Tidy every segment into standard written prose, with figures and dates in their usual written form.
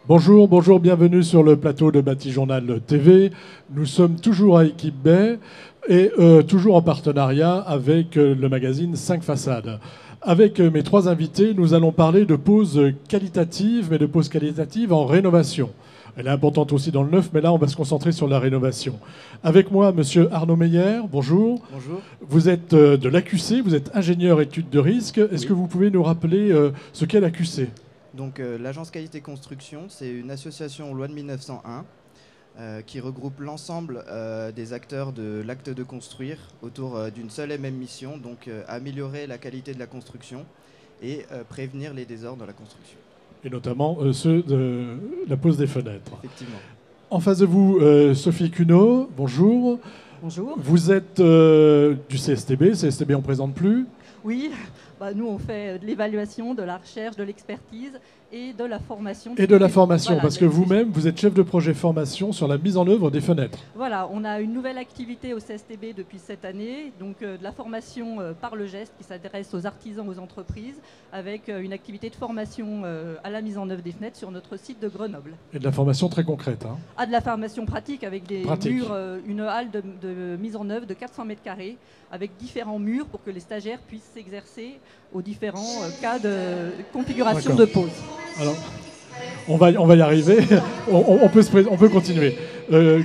Bonjour, bonjour, bienvenue sur le plateau de Batijournal TV. Nous sommes toujours à Équipe Baie et toujours en partenariat avec le magazine 5 Façades. Avec mes trois invités, nous allons parler de pauses qualitatives, mais de pauses qualitatives en rénovation. Elle est importante aussi dans le neuf, mais là, on va se concentrer sur la rénovation. Avec moi, monsieur Arnaud Meyer, bonjour. Bonjour. Vous êtes de l'AQC, vous êtes ingénieur études de risque. Est-ce que vous pouvez nous rappeler ce qu'est l'AQC ? Donc l'Agence Qualité Construction, c'est une association loi de 1901 qui regroupe l'ensemble des acteurs de l'acte de construire autour d'une seule et même mission, donc améliorer la qualité de la construction et prévenir les désordres dans la construction. Et notamment ceux de la pose des fenêtres. Effectivement. En face de vous, Sophie Cuneau, bonjour. Bonjour. Vous êtes du CSTB, CSTB on ne présente plus. Oui, nous on fait de l'évaluation, de la recherche, de l'expertise et de la formation. Et de la formation, Voilà, parce que vous-même, vous êtes chef de projet formation sur la mise en œuvre des fenêtres. Voilà, on a une nouvelle activité au CSTB depuis cette année, donc de la formation par le geste qui s'adresse aux artisans, aux entreprises, avec une activité de formation à la mise en œuvre des fenêtres sur notre site de Grenoble. Et de la formation très concrète. De la formation pratique avec des murs, une halle de mise en œuvre de 400 mètres carrés, avec différents murs pour que les stagiaires puissent s'exercer aux différents cas de configuration de pose. Alors, on va y arriver. on peut continuer.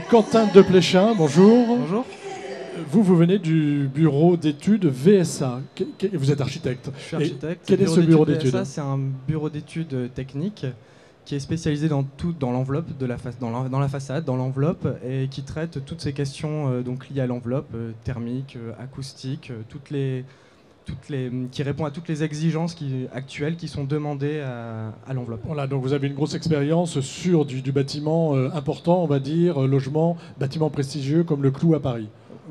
Quentin Depléchin, bonjour. Bonjour. Vous venez du bureau d'études VSA. Vous êtes architecte. Je suis architecte. Quel est ce bureau d'études ? VSA, c'est un bureau d'études techniques qui est spécialisé dans l'enveloppe dans la façade, dans l'enveloppe, et qui traite toutes ces questions donc liées à l'enveloppe, thermique, acoustique, qui répond à toutes les exigences actuelles qui sont demandées à l'enveloppe. Voilà, donc vous avez une grosse expérience sur du bâtiment important, on va dire, logement, bâtiment prestigieux comme le Clou à Paris.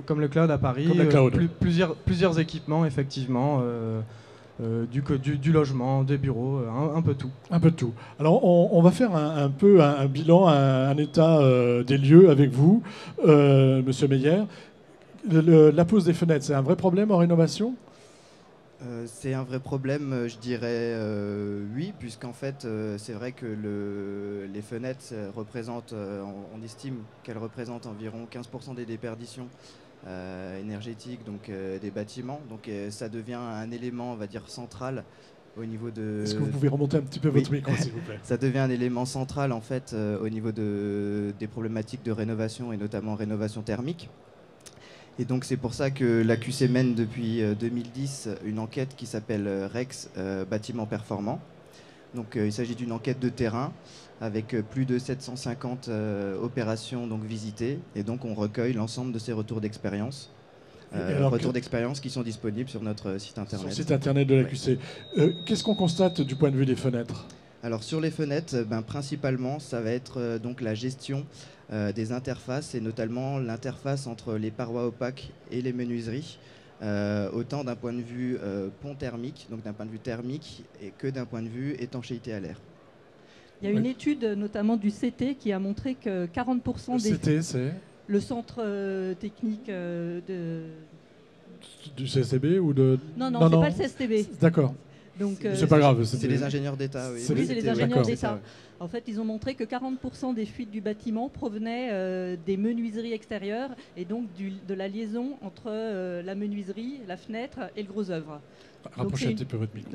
Comme le Cloud à Paris, plusieurs équipements, effectivement, du logement, des bureaux, un peu tout. Un peu de tout. Alors on va faire un peu un bilan, un état des lieux avec vous, monsieur Meyer. La pose des fenêtres, c'est un vrai problème en rénovation ? C'est un vrai problème, je dirais oui, puisqu'en fait, c'est vrai que les fenêtres représentent, on estime qu'elles représentent environ 15% des déperditions énergétiques des bâtiments. Donc ça devient un élément, on va dire, central au niveau de... Est-ce que vous pouvez remonter un petit peu votre micro, s'il vous plaît ? Ça devient un élément central, en fait, au niveau des problématiques de rénovation et notamment rénovation thermique. Et donc c'est pour ça que l'AQC mène depuis 2010 une enquête qui s'appelle REX Bâtiments Performants. Donc il s'agit d'une enquête de terrain avec plus de 750 opérations visitées. Et donc on recueille l'ensemble de ces retours d'expérience. Retours d'expérience qui sont disponibles sur notre site internet. Sur le site internet de l'AQC. Qu'est-ce qu'on constate du point de vue des fenêtres ? Alors sur les fenêtres, principalement ça va être la gestion des interfaces et notamment l'interface entre les parois opaques et les menuiseries, autant d'un point de vue pont thermique, donc d'un point de vue thermique, et que d'un point de vue étanchéité à l'air. Il y a une étude notamment du CT qui a montré que 40% des... CT, c'est le centre technique du CSTB ou de... Non, c'est pas le CSTB. D'accord. Donc, c'est pas grave. C'est les ingénieurs d'État. Oui, c'est les ingénieurs d'État. Ouais. En fait, ils ont montré que 40% des fuites du bâtiment provenaient des menuiseries extérieures et donc de la liaison entre la menuiserie, la fenêtre et le gros œuvre. Rapprochez un petit peu votre micro.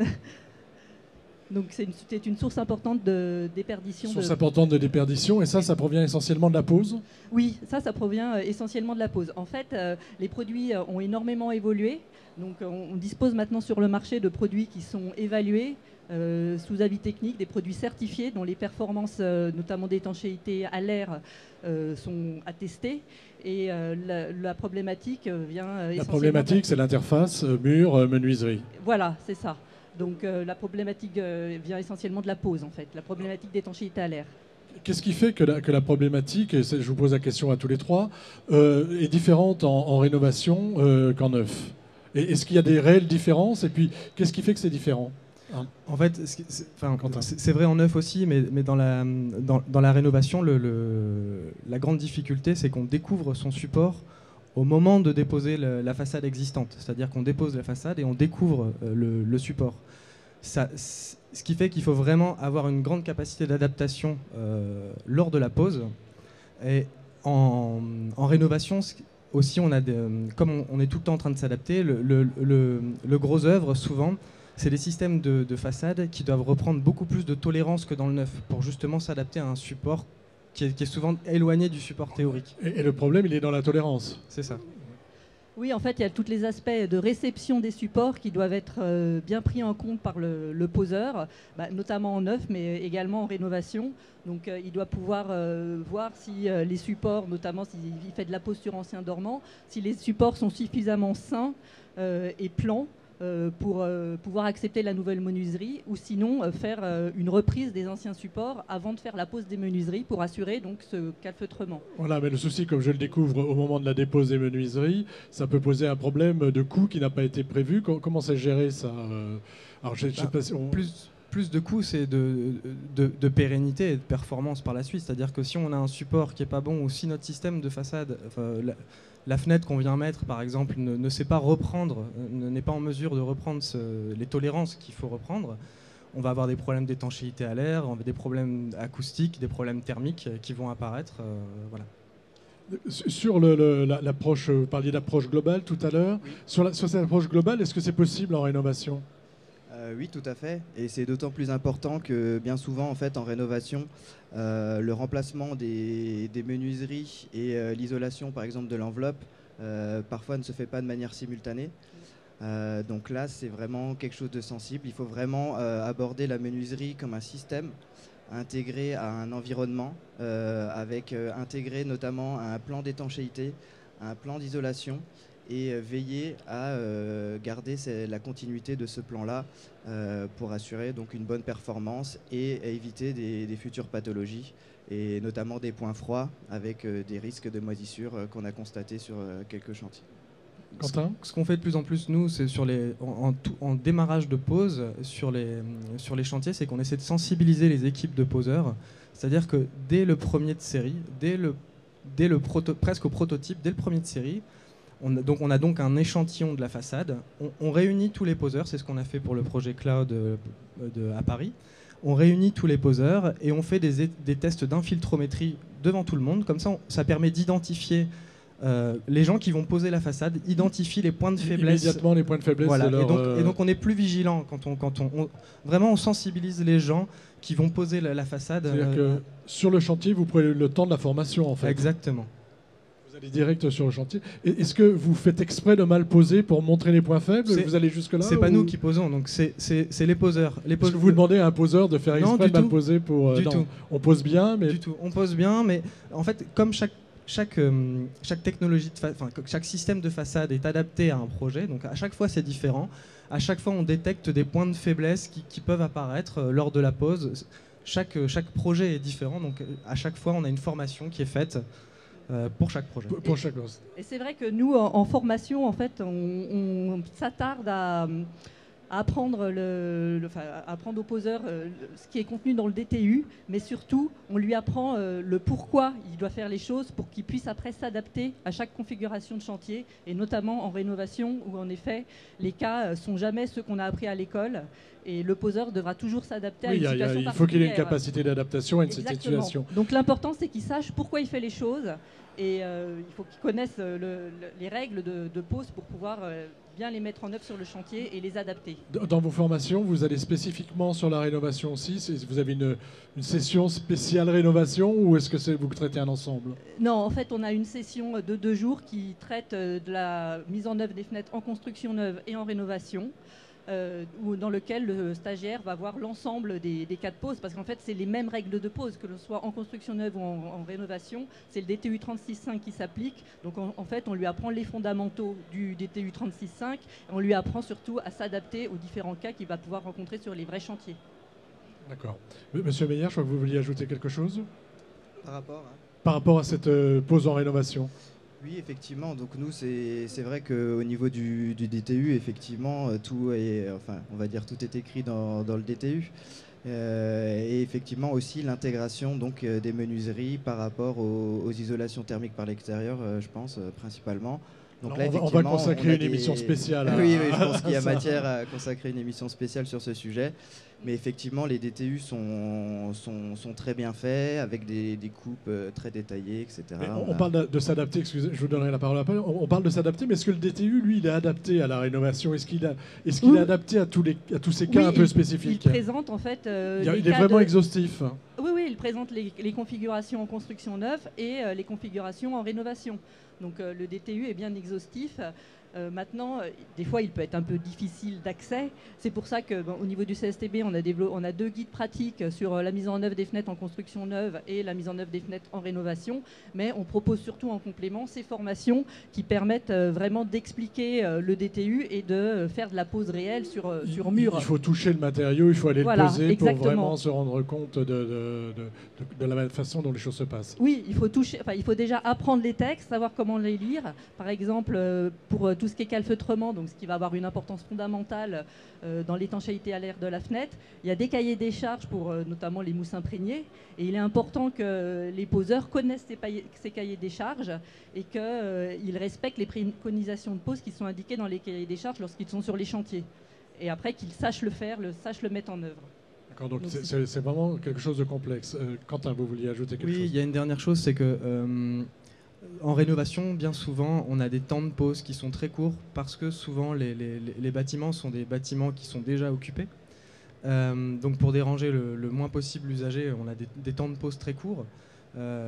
Donc c'est une source importante de déperdition. Importante de déperdition, et ça provient essentiellement de la pose ? Oui, ça provient essentiellement de la pose. En fait, les produits ont énormément évolué. Donc on dispose maintenant sur le marché de produits qui sont évalués sous avis technique, des produits certifiés dont les performances, notamment d'étanchéité à l'air, sont attestées. Et la problématique vient essentiellement... La problématique, c'est l'interface mur, menuiserie. Voilà, c'est ça. Donc la problématique vient essentiellement de la pose, en fait, la problématique d'étanchéité à l'air. Qu'est-ce qui fait que la problématique, et je vous pose la question à tous les trois, est différente en rénovation qu'en neuf ? Et est-ce qu'il y a des réelles différences ? Et puis, qu'est-ce qui fait que c'est différent ? En fait, c'est vrai en neuf aussi, mais dans la rénovation, la grande difficulté, c'est qu'on découvre son support au moment de déposer la façade existante. C'est-à-dire qu'on dépose la façade et on découvre le support. Ce qui fait qu'il faut vraiment avoir une grande capacité d'adaptation lors de la pose. Et en rénovation aussi, comme on est tout le temps en train de s'adapter, le gros œuvre, souvent, c'est des systèmes de façade qui doivent reprendre beaucoup plus de tolérance que dans le neuf pour justement s'adapter à un support qui est souvent éloigné du support théorique. Et le problème, il est dans la tolérance. C'est ça. Oui, en fait, il y a tous les aspects de réception des supports qui doivent être bien pris en compte par le poseur, notamment en neuf, mais également en rénovation. Donc, il doit pouvoir voir si les supports, notamment s'il fait de la pose sur ancien dormant, si les supports sont suffisamment sains et plans pour pouvoir accepter la nouvelle menuiserie, ou sinon faire une reprise des anciens supports avant de faire la pose des menuiseries pour assurer donc ce calfeutrement. Voilà, mais le souci, comme je le découvre au moment de la dépose des menuiseries, ça peut poser un problème de coût qui n'a pas été prévu. Comment c'est géré ça? Alors, je sais pas si plus de coûts, c'est de pérennité et de performance par la suite. C'est-à-dire que si on a un support qui n'est pas bon, ou si notre système de façade, la fenêtre qu'on vient mettre, par exemple, ne sait pas reprendre, n'est pas en mesure de reprendre les tolérances qu'il faut reprendre, on va avoir des problèmes d'étanchéité à l'air, des problèmes acoustiques, des problèmes thermiques qui vont apparaître. Voilà. Sur l'approche, vous parliez d'approche globale tout à l'heure. Oui. Sur cette approche globale, est-ce que c'est possible en rénovation ? Oui, tout à fait. Et c'est d'autant plus important que bien souvent, en fait, en rénovation, le remplacement des menuiseries et l'isolation, par exemple, de l'enveloppe, parfois ne se fait pas de manière simultanée. Donc là, c'est vraiment quelque chose de sensible. Il faut vraiment aborder la menuiserie comme un système intégré à un environnement, avec intégré notamment un plan d'étanchéité, un plan d'isolation, et veiller à garder la continuité de ce plan-là pour assurer donc une bonne performance et éviter des futures pathologies, et notamment des points froids avec des risques de moisissure qu'on a constatés sur quelques chantiers. Quentin ? Ce qu'on fait de plus en plus, nous, c'est en démarrage de pose sur les chantiers, c'est qu'on essaie de sensibiliser les équipes de poseurs. C'est-à-dire que dès le premier de série, presque au prototype, dès le premier de série, on a donc un échantillon de la façade. On réunit tous les poseurs, c'est ce qu'on a fait pour le projet Cloud à Paris. On réunit tous les poseurs et on fait des tests d'infiltrométrie devant tout le monde. Comme ça permet d'identifier les gens qui vont poser la façade, identifient les points de faiblesse. Immédiatement les points de faiblesse. Voilà. Et donc on est plus vigilant vraiment on sensibilise les gens qui vont poser la façade. C'est-à-dire que sur le chantier, vous prenez le temps de la formation en fait. Exactement. Vous allez direct sur le chantier. Est-ce que vous faites exprès de mal poser pour montrer les points faibles ? Vous allez jusque-là ? C'est pas nous qui posons, donc c'est les poseurs. Est-ce que vous demandez à un poseur de faire exprès de mal poser pour... Du tout. On pose bien, mais... Du tout. On pose bien, mais en fait, comme chaque technologie, chaque système de façade est adapté à un projet, donc à chaque fois c'est différent. À chaque fois on détecte des points de faiblesse qui peuvent apparaître lors de la pose. Chaque projet est différent, donc à chaque fois on a une formation qui est faite pour chaque projet. Pour chaque chose. Et c'est vrai que nous, en formation, en fait, on s'attarde à apprendre aux poseurs ce qui est contenu dans le DTU, mais surtout, on lui apprend le pourquoi il doit faire les choses pour qu'il puisse après s'adapter à chaque configuration de chantier, et notamment en rénovation, où en effet, les cas sont jamais ceux qu'on a appris à l'école, et le poseur devra toujours s'adapter à une situation particulière. Il faut qu'il ait une capacité d'adaptation à cette situation. Donc l'important, c'est qu'il sache pourquoi il fait les choses, et il faut qu'il connaisse les règles de pose pour pouvoir bien les mettre en œuvre sur le chantier et les adapter. Dans vos formations, vous allez spécifiquement sur la rénovation aussi ? Vous avez une session spéciale rénovation, ou est-ce que vous traitez un ensemble ? Non, en fait, on a une session de 2 jours qui traite de la mise en œuvre des fenêtres en construction neuve et en rénovation. Dans lequel le stagiaire va voir l'ensemble des cas de pose, parce qu'en fait c'est les mêmes règles de pose, que l'on soit en construction neuve ou en rénovation. C'est le DTU 36.5 qui s'applique, donc en fait on lui apprend les fondamentaux du DTU 36.5, et on lui apprend surtout à s'adapter aux différents cas qu'il va pouvoir rencontrer sur les vrais chantiers. D'accord. Monsieur Meyer, je crois que vous vouliez ajouter quelque chose par rapport à cette pose en rénovation. Oui, effectivement. Donc nous, c'est vrai qu'au niveau du DTU, effectivement, tout est, on va dire, tout est écrit dans le DTU. Et effectivement aussi l'intégration donc des menuiseries par rapport aux isolations thermiques par l'extérieur, je pense principalement. Donc Alors, là, on va effectivement, consacrer on a une émission spéciale à- Oui, je pense qu'il y a ça. matière à consacrer une émission spéciale sur ce sujet. Mais effectivement, les DTU sont très bien faits, avec des coupes très détaillées, etc. Mais on parle de s'adapter, excusez, je vous donnerai la parole après. On parle de s'adapter, mais est-ce que le DTU, lui, il est adapté à la rénovation? Est-ce qu'il est adapté à tous ces cas Oui, un peu il spécifiques? présente en fait. Il est vraiment exhaustif. Oui, il présente les configurations en construction neuve et les configurations en rénovation. Donc le DTU est bien exhaustif. Maintenant, des fois, il peut être un peu difficile d'accès. C'est pour ça qu'au niveau du CSTB, on a 2 guides pratiques sur la mise en œuvre des fenêtres en construction neuve et la mise en œuvre des fenêtres en rénovation. Mais on propose surtout en complément ces formations qui permettent vraiment d'expliquer le DTU et de faire de la pose réelle sur mur. Il faut toucher le matériau, il faut aller Voilà, le poser exactement. pour vraiment se rendre compte de la façon dont les choses se passent. Oui, il faut déjà apprendre les textes, savoir comment les lire. Par exemple, pour tout ce qui est calfeutrement, donc ce qui va avoir une importance fondamentale dans l'étanchéité à l'air de la fenêtre, il y a des cahiers des charges pour notamment les mousses imprégnées. Et il est important que les poseurs connaissent ces cahiers des charges et qu'ils respectent les préconisations de pose qui sont indiquées dans les cahiers des charges lorsqu'ils sont sur les chantiers. Et après, qu'ils sachent le faire, sachent le mettre en œuvre. D'accord, donc c'est vraiment quelque chose de complexe. Quentin, vous vouliez ajouter quelque chose? Oui, il y a une dernière chose, c'est que en rénovation, bien souvent, on a des temps de pause qui sont très courts parce que souvent les bâtiments sont des bâtiments qui sont déjà occupés. Donc pour déranger le moins possible l'usager, on a des temps de pause très courts.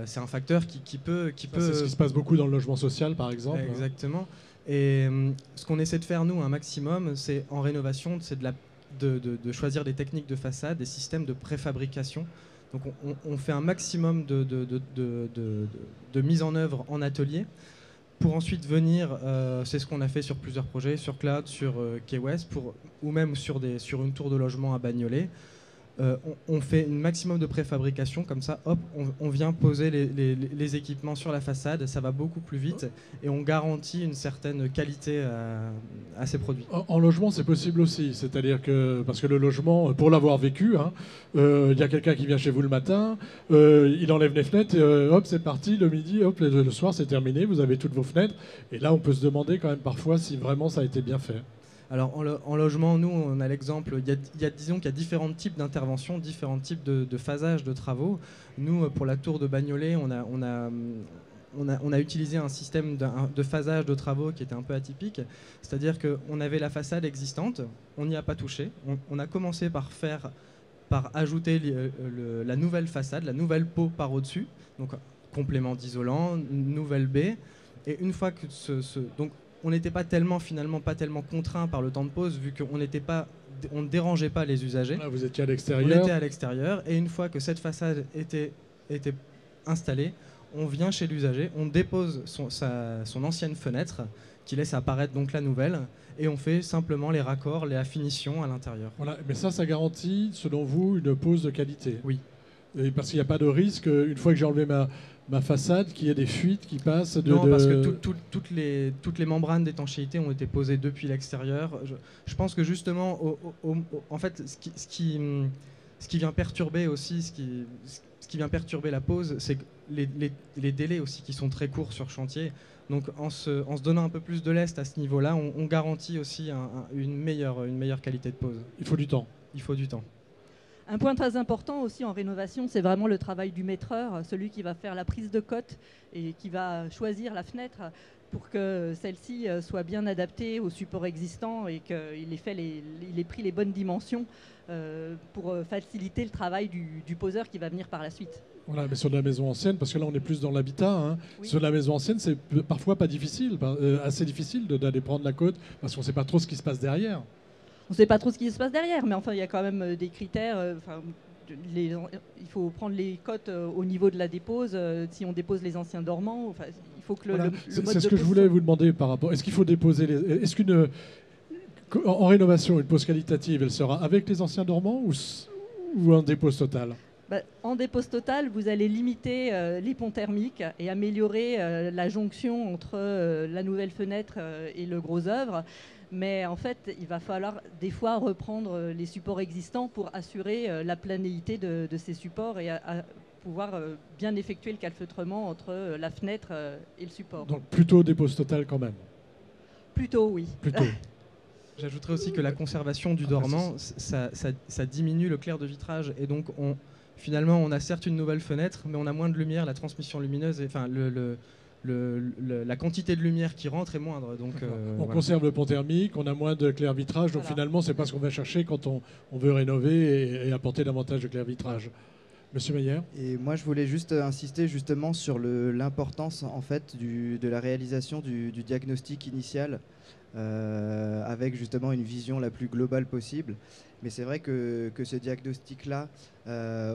C'est un facteur qui peut... C'est ce qui se passe beaucoup dans le logement social, par exemple. Exactement. Et ce qu'on essaie de faire, nous, un maximum, c'est en rénovation, c'est de choisir des techniques de façade, des systèmes de préfabrication. Donc on fait un maximum de mise en œuvre en atelier pour ensuite venir, c'est ce qu'on a fait sur plusieurs projets, sur Cloud, sur Key West, ou même sur une tour de logement à Bagnolet. On fait un maximum de préfabrication, comme ça, hop, on vient poser les équipements sur la façade, ça va beaucoup plus vite et on garantit une certaine qualité à ces produits. En logement, c'est possible aussi, c'est-à-dire que, parce que le logement, pour l'avoir vécu, il y a quelqu'un qui vient chez vous le matin, il enlève les fenêtres, et, hop, c'est parti, le midi, hop, le soir, c'est terminé, vous avez toutes vos fenêtres, et là, on peut se demander quand même parfois si vraiment ça a été bien fait. Alors en logement, nous, on a l'exemple, disons qu'il y a différents types d'interventions, différents types de phasage de travaux. Nous, pour la tour de Bagnolet, on a utilisé un système de phasage de travaux qui était un peu atypique. C'est-à-dire qu'on avait la façade existante, on n'y a pas touché. On a commencé par ajouter la nouvelle façade, la nouvelle peau par au-dessus, donc complément d'isolant, nouvelle baie. Et une fois que donc on n'était finalement pas tellement contraint par le temps de pause, vu qu'on ne dérangeait pas les usagers. Là, vous étiez à l'extérieur. On était à l'extérieur, et une fois que cette façade était installée, on vient chez l'usager, on dépose son ancienne fenêtre, qui laisse apparaître donc la nouvelle, et on fait simplement les raccords, les finitions à l'intérieur. Voilà. Mais ça garantit, selon vous, une pose de qualité? Oui. Et parce qu'il n'y a pas de risque, une fois que j'ai enlevé ma façade, qu'il y ait des fuites qui passent Non, parce que toutes les membranes d'étanchéité ont été posées depuis l'extérieur. Je pense que justement, en fait, ce qui vient perturber aussi, ce qui vient perturber la pose, c'est les délais aussi qui sont très courts sur chantier. Donc en se donnant un peu plus de lest à ce niveau-là, on garantit aussi une meilleure qualité de pose. Il faut du temps. Il faut du temps. Un point très important aussi en rénovation, c'est vraiment le travail du maîtreur, celui qui va faire la prise de cote et qui va choisir la fenêtre pour que celle-ci soit bien adaptée au support existant et qu'il ait pris les bonnes dimensions pour faciliter le travail du poseur qui va venir par la suite. Voilà, mais sur de la maison ancienne, parce que là on est plus dans l'habitat, Oui. Sur de la maison ancienne, c'est parfois pas difficile, assez difficile d'aller prendre la côte, parce qu'on ne sait pas trop ce qui se passe derrière. On ne sait pas trop ce qui se passe derrière, mais enfin, il y a quand même des critères. Il faut prendre les cotes au niveau de la dépose. Si on dépose les anciens dormants, il faut que Voilà. le C'est mode ce de que je pose voulais soit- vous demander par rapport. Est-ce qu'il faut déposer est-ce en rénovation, une pose qualitative, elle sera avec les anciens dormants ou en dépose totale? En dépose totale, vous allez limiter les ponts thermiques et améliorer la jonction entre la nouvelle fenêtre et le gros œuvre. Mais en fait, il va falloir des fois reprendre les supports existants pour assurer la planéité de ces supports et pouvoir bien effectuer le calfeutrement entre la fenêtre et le support. Donc plutôt dépose totale quand même. Plutôt, oui. Plutôt. J'ajouterais aussi que la conservation du dormant, ça diminue le clair de vitrage. Et donc, finalement, on a certes une nouvelle fenêtre, mais on a moins de lumière, la transmission lumineuse, enfin, la quantité de lumière qui rentre est moindre. Donc, on voilà. conserve le pont thermique, on a moins de clair vitrage, donc Voilà. finalement, c'est pas ce qu'on va chercher quand on veut rénover et apporter davantage de clair vitrage. Monsieur Meyer? Et moi, je voulais juste insister justement sur l'importance en fait de la réalisation du diagnostic initial avec justement une vision la plus globale possible. Mais c'est vrai que ce diagnostic-là,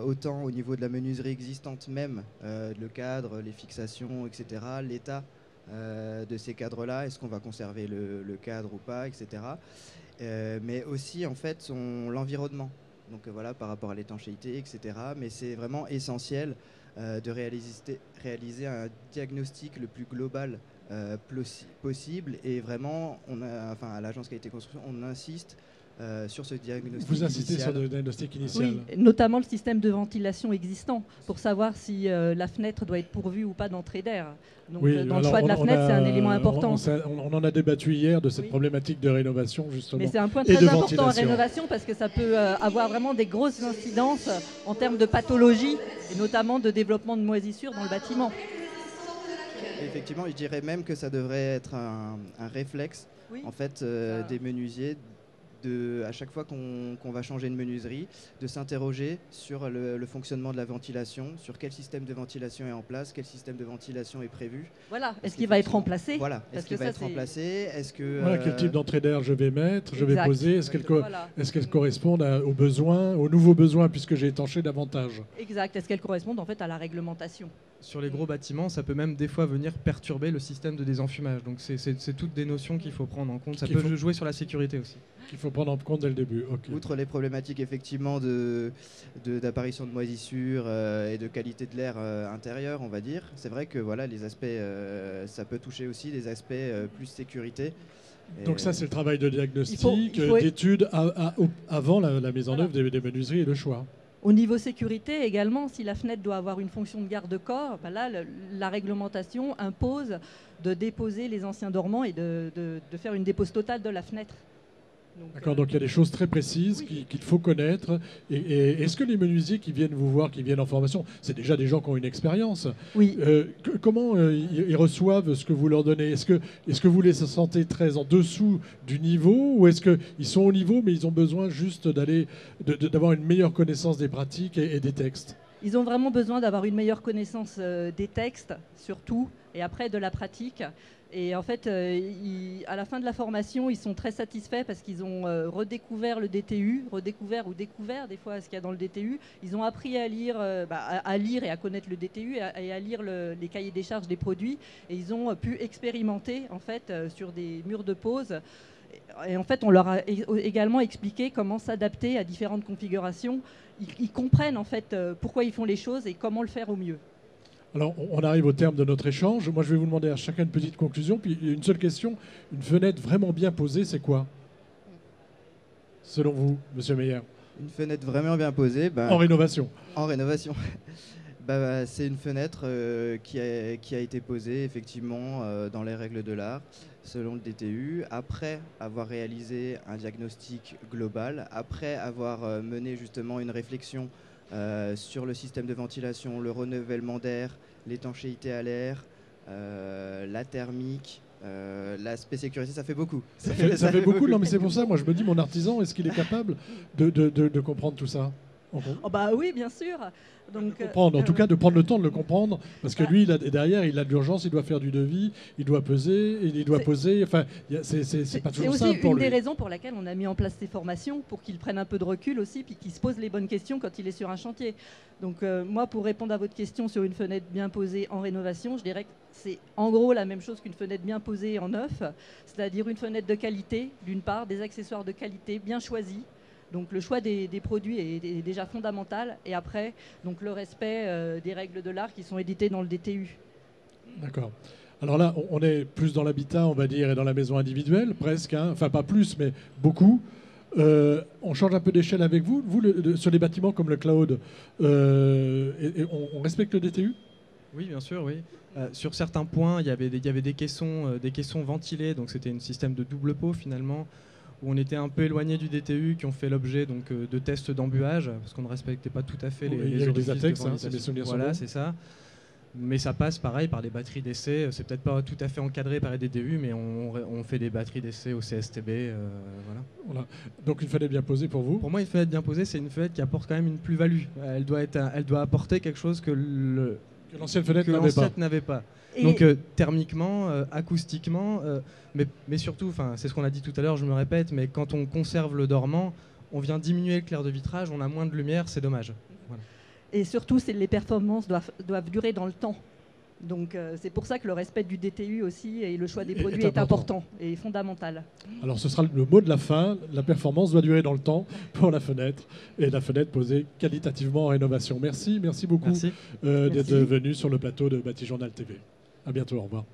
autant au niveau de la menuiserie existante même, le cadre, les fixations, etc., l'état de ces cadres-là, est-ce qu'on va conserver le cadre ou pas, etc. Mais aussi en fait l'environnement. Donc voilà, par rapport à l'étanchéité, etc. Mais c'est vraiment essentiel de réaliser un diagnostic le plus global possible. Et vraiment, à l'agence qualité construction, on insiste sur ce diagnostic Vous insistez initial. sur le diagnostic initial. Oui, notamment le système de ventilation existant, pour savoir si la fenêtre doit être pourvue ou pas d'entrée d'air. Donc Oui, dans le alors choix de la fenêtre, c'est un élément important. On en a débattu hier de cette Oui. problématique de rénovation, justement. Mais c'est un point et très de important en ventilation. rénovation parce que ça peut avoir vraiment des grosses incidences en termes de pathologie et notamment de développement de moisissures dans le bâtiment. Effectivement, je dirais même que ça devrait être un réflexe Oui. en fait, des menuisiers à chaque fois qu'on va changer une menuiserie, de s'interroger sur le fonctionnement de la ventilation, sur quel système de ventilation est en place, quel système de ventilation est prévu. Voilà, est-ce qu'il va être remplacé? Voilà, Parce est-ce qu'il que va ça, être c'est- remplacé? Est-ce que Voilà, quel type d'entrée d'air je vais mettre, je vais Exact. poser, Voilà. est-ce qu'elles correspondent aux besoins, aux nouveaux besoins, puisque j'ai étanché davantage. Exact, est-ce qu'elles correspondent en fait à la réglementation? Sur les gros bâtiments, ça peut même des fois venir perturber le système de désenfumage. Donc c'est toutes des notions qu'il faut prendre en compte. Ça peut jouer sur la sécurité aussi. Qu'il faut prendre en compte dès le début. Ok. Outre les problématiques effectivement d'apparition de moisissures et de qualité de l'air intérieur, on va dire, c'est vrai que voilà, les aspects, ça peut toucher aussi des aspects plus sécurité. Donc ça, c'est le travail de diagnostic, il faut- d'étude avant la mise en Voilà. œuvre des menuiseries et le choix. Au niveau sécurité également, si la fenêtre doit avoir une fonction de garde-corps, ben là, la réglementation impose de déposer les anciens dormants et de faire une dépose totale de la fenêtre. D'accord, donc il y a des choses très précises Oui. qu'il faut connaître. Et est-ce que les menuisiers qui viennent vous voir, qui viennent en formation, c'est déjà des gens qui ont une expérience. Oui. Comment ils reçoivent ce que vous leur donnez? Est-ce que vous les sentez très en dessous du niveau, ou est-ce qu'ils sont au niveau mais ils ont besoin juste d'avoir une meilleure connaissance des pratiques et des textes? Ils ont vraiment besoin d'avoir une meilleure connaissance des textes, surtout, et après de la pratique. Et en fait, à la fin de la formation, ils sont très satisfaits parce qu'ils ont redécouvert le DTU, redécouvert ou découvert des fois ce qu'il y a dans le DTU. Ils ont appris à lire, à lire et à connaître le DTU et à lire les cahiers des charges des produits. Et ils ont pu expérimenter en fait sur des murs de pose. Et en fait, on leur a également expliqué comment s'adapter à différentes configurations. Ils comprennent en fait pourquoi ils font les choses et comment le faire au mieux. Alors, on arrive au terme de notre échange. Moi, je vais vous demander à chacun une petite conclusion. Puis, une seule question. Une fenêtre vraiment bien posée, c'est quoi? Selon vous, Monsieur Meyer? Une fenêtre vraiment bien posée. En rénovation. En rénovation. C'est une fenêtre qui a été posée effectivement dans les règles de l'art, selon le DTU, après avoir réalisé un diagnostic global, après avoir mené justement une réflexion sur le système de ventilation, le renouvellement d'air, l'étanchéité à l'air, la thermique, l'aspect sécurité, ça fait beaucoup. Ça fait beaucoup. Non, mais c'est pour ça, moi, je me dis, mon artisan, est-ce qu'il est capable de comprendre tout ça? Oh bah oui, bien sûr. Donc, comprendre, en tout cas de prendre le temps de le comprendre, parce que lui, derrière, il a de l'urgence, il doit faire du devis, il doit peser, il doit poser. Enfin, c'est pas toujours simple pour lui. C'est aussi une des raisons pour laquelle on a mis en place ces formations, pour qu'il prenne un peu de recul aussi, puis qu'il se pose les bonnes questions quand il est sur un chantier. Donc moi, pour répondre à votre question sur une fenêtre bien posée en rénovation, je dirais que c'est en gros la même chose qu'une fenêtre bien posée en neuf, c'est-à-dire une fenêtre de qualité, d'une part, des accessoires de qualité bien choisis. Donc le choix des produits est déjà fondamental. Et après, donc le respect des règles de l'art qui sont éditées dans le DTU. D'accord. Alors là, on est plus dans l'habitat, on va dire, et dans la maison individuelle, presque. Hein. Enfin, pas plus, mais beaucoup. On change un peu d'échelle avec vous. Vous, sur les bâtiments comme le Cloud, on respecte le DTU? Oui, bien sûr, oui. Sur certains points, il y avait des caissons ventilés, donc c'était un système de double pot finalement, où on était un peu éloigné du DTU, qui ont fait l'objet donc de tests d'embuage, parce qu'on ne respectait pas tout à fait Oui, les il y a eu des orifices ATEX, de hein, si mes ventilation. souvenirs sont Voilà, bons. c'est ça. Mais ça passe pareil par des batteries d'essai. C'est peut-être pas tout à fait encadré par les DTU, mais on fait des batteries d'essai au CSTB. Voilà. Voilà. Donc une fenêtre bien posée pour vous. Pour moi, une fenêtre bien posée, c'est une fenêtre qui apporte quand même une plus-value. Elle doit apporter quelque chose que Que l'ancienne fenêtre que n'avait pas. l'ancienne n'avait pas. Et- Donc thermiquement, acoustiquement, mais surtout, c'est ce qu'on a dit tout à l'heure, je me répète, mais quand on conserve le dormant, on vient diminuer le clair de vitrage, on a moins de lumière, c'est dommage. Voilà. Et surtout, les performances doivent durer dans le temps. Donc c'est pour ça que le respect du DTU aussi et le choix des produits est important et fondamental. Alors ce sera le mot de la fin. La performance doit durer dans le temps pour la fenêtre et la fenêtre posée qualitativement en rénovation. Merci beaucoup Merci. d'être Merci. venu sur le plateau de Batijournal TV. À bientôt, au revoir.